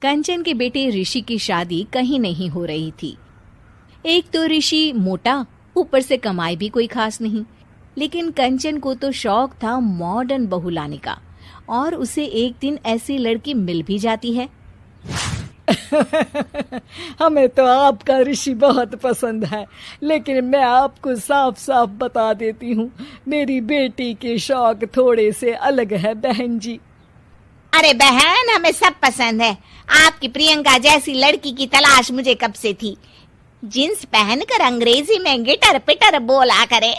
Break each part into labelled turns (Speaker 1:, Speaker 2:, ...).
Speaker 1: कंचन के बेटे ऋषि की शादी कहीं नहीं हो रही थी। एक तो ऋषि मोटा, ऊपर से कमाई भी कोई खास नहीं। लेकिन कंचन को तो शौक था मॉडर्न बहू लाने का, और उसे एक दिन ऐसी लड़की मिल भी जाती है।
Speaker 2: हमें तो आपका ऋषि बहुत पसंद है, लेकिन मैं आपको साफ साफ बता देती हूँ, मेरी बेटी के शौक थोड़े से अलग है बहन जी।
Speaker 3: अरे बहन, हमें सब पसंद है। आपकी प्रियंका जैसी लड़की की तलाश मुझे कब से थी। जींस पहनकर अंग्रेजी में गिटर पिटर बोला करे।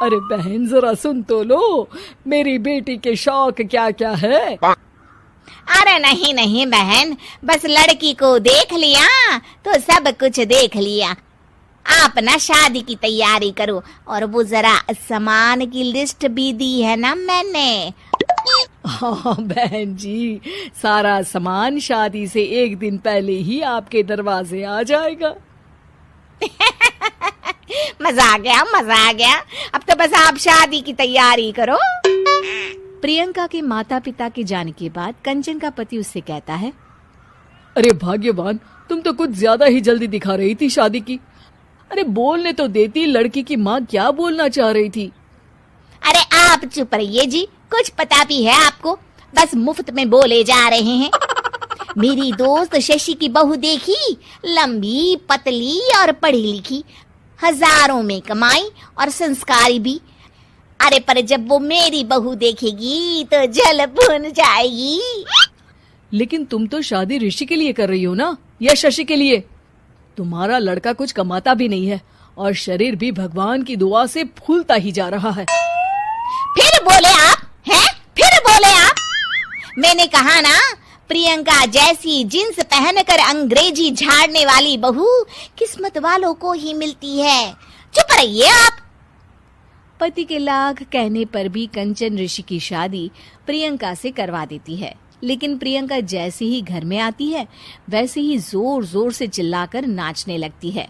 Speaker 2: अरे बहन, जरा सुन तो लो, मेरी बेटी के शौक क्या क्या है।
Speaker 3: अरे नहीं नहीं बहन, बस लड़की को देख लिया तो सब कुछ देख लिया। आप ना शादी की तैयारी करो, और वो जरा सामान की लिस्ट भी दी है ना मैंने।
Speaker 2: हाँ बहन जी, सारा सामान शादी से एक दिन पहले ही आपके दरवाजे आ जाएगा।
Speaker 3: मजा आ गया, मजा आ गया। अब तो बस आप शादी की तैयारी करो।
Speaker 1: प्रियंका के माता पिता के जाने के बाद कंचन का पति उससे कहता है,
Speaker 2: अरे भाग्यवान, तुम तो कुछ ज्यादा ही जल्दी दिखा रही थी शादी की। अरे बोलने तो देती, लड़की की माँ क्या बोलना चाह रही थी।
Speaker 3: अरे आप चुप रहिए जी, कुछ पता भी है आपको, बस मुफ्त में बोले जा रहे हैं। मेरी दोस्त शशि की बहू देखी, लंबी पतली और पढ़ी लिखी, हजारों में कमाई और संस्कारी भी। अरे पर जब वो मेरी बहू देखेगी तो जल भुन जाएगी।
Speaker 2: लेकिन तुम तो शादी ऋषि के लिए कर रही हो ना, या शशि के लिए? तुम्हारा लड़का कुछ कमाता भी नहीं है, और शरीर भी भगवान की दुआ से फूलता ही जा रहा है।
Speaker 3: फिर बोले आप हैं? फिर बोले आप? मैंने कहा ना, प्रियंका जैसी जींस पहनकर अंग्रेजी झाड़ने वाली बहू किस्मत वालों को ही मिलती है। चुप रहिए आप।
Speaker 1: पति के लाख कहने पर भी कंचन ऋषि की शादी प्रियंका से करवा देती है। लेकिन प्रियंका जैसे ही घर में आती है, वैसे ही जोर जोर से चिल्लाकर नाचने लगती है।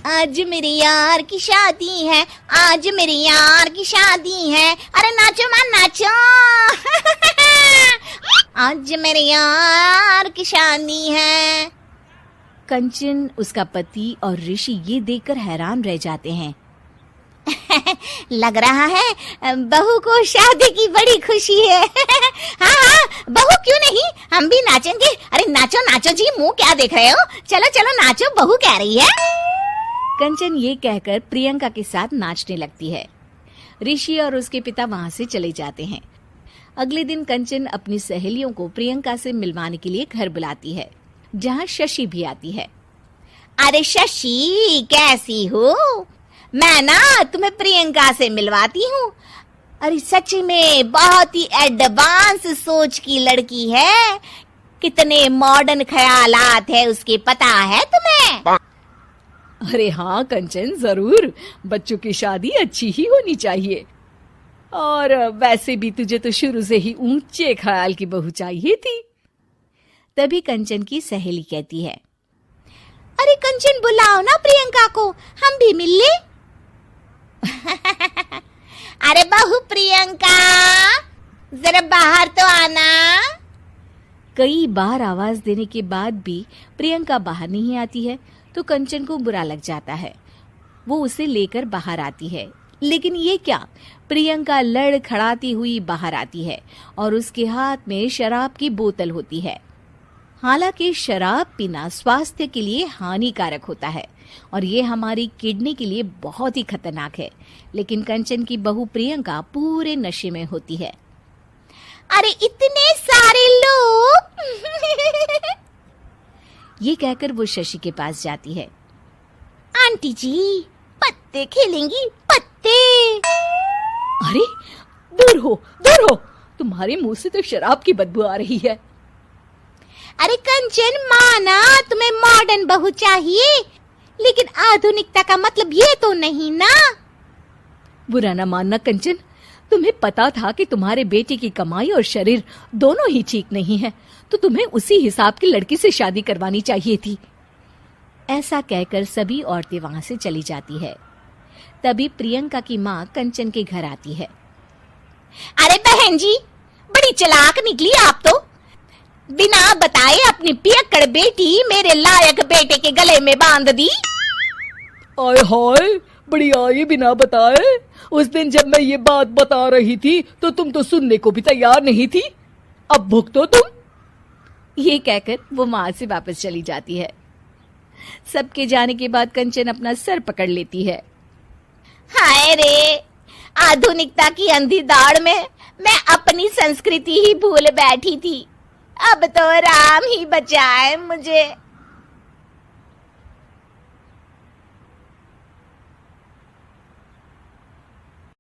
Speaker 3: आज मेरे यार की शादी है, आज मेरे यार की शादी है। अरे नाचो मां नाचो। आज मेरे यार की शादी है।
Speaker 1: कंचन, उसका पति और ऋषि ये देखकर हैरान रह जाते हैं।
Speaker 3: लग रहा है बहू को शादी की बड़ी खुशी है। हाँ हाँ, बहू क्यों नहीं, हम भी नाचेंगे। अरे नाचो नाचो जी, मुंह क्या देख रहे हो, चलो चलो नाचो, बहू कह रही है।
Speaker 1: कंचन ये कहकर प्रियंका के साथ नाचने लगती है। ऋषि और उसके पिता वहां से चले जाते हैं। अगले दिन कंचन अपनी सहेलियों को प्रियंका से मिलवाने के लिए घर बुलाती है, जहाँ शशि भी आती है।
Speaker 3: अरे शशि, कैसी हो? मैं ना तुम्हें प्रियंका से मिलवाती हूँ। अरे सच में बहुत ही एडवांस सोच की लड़की है। कितने मॉडर्न ख्यालात है उसके, पता है तुम्हें?
Speaker 2: अरे हाँ कंचन, जरूर। बच्चों की शादी अच्छी ही होनी चाहिए, और वैसे भी तुझे तो शुरू से ही ऊंचे ख्याल की बहू चाहिए थी।
Speaker 1: तभी कंचन की सहेली कहती है,
Speaker 3: अरे कंचन, बुलाओ ना प्रियंका को, हम भी मिल ले। अरे बहू प्रियंका, जरा बाहर तो आना।
Speaker 1: कई बार आवाज देने के बाद भी प्रियंका बाहर नहीं आती है, तो कंचन को बुरा लग जाता है। वो उसे लेकर बाहर आती है, लेकिन ये क्या, प्रियंका लड़खड़ाती हुई बाहर आती है और उसके हाथ में शराब की बोतल होती है। हालांकि शराब पीना स्वास्थ्य के लिए हानिकारक होता है, और ये हमारी किडनी के लिए बहुत ही खतरनाक है। लेकिन कंचन की बहू प्रियंका पूरे नशे में होती है।
Speaker 3: अरे इतने सारे लोग।
Speaker 1: ये कहकर वो शशि के पास जाती है।
Speaker 3: आंटी जी, पत्ते खेलेंगी, पत्ते।
Speaker 2: अरे दूर हो, दूर हो, तुम्हारे मुंह से तो शराब की बदबू आ रही है।
Speaker 3: अरे कंचन, माना तुम्हें मॉडर्न बहू चाहिए, लेकिन आधुनिकता का मतलब ये तो नहीं ना।
Speaker 2: बुरा ना मानना कंचन, तुम्हें पता था कि तुम्हारे बेटे की कमाई और शरीर दोनों ही ठीक नहीं है, तो तुम्हें उसी हिसाब की लड़की से शादी करवानी चाहिए थी।
Speaker 1: ऐसा कहकर सभी औरतें वहां से चली जाती है। तभी प्रियंका की माँ कंचन के घर आती है।
Speaker 3: अरे बहन जी, बड़ी चालाक निकली आप तो। बिना बताए अपनी पियक्कड़ बेटी मेरे लायक बेटे के गले में बांध दी।
Speaker 2: आय हाय, बड़ी आई बिना बताए। उस दिन जब मैं ये बात बता रही थी तो तुम तो सुनने को भी तैयार नहीं थी। अब भुगतो तुम।
Speaker 1: ये कहकर वो वहां से वापस चली जाती है। सबके जाने के बाद कंचन अपना सर पकड़ लेती है।
Speaker 3: हाय रे, आधुनिकता की अंधी दौड़ में मैं अपनी संस्कृति ही भूल बैठी थी। अब तो राम ही बचाए मुझे।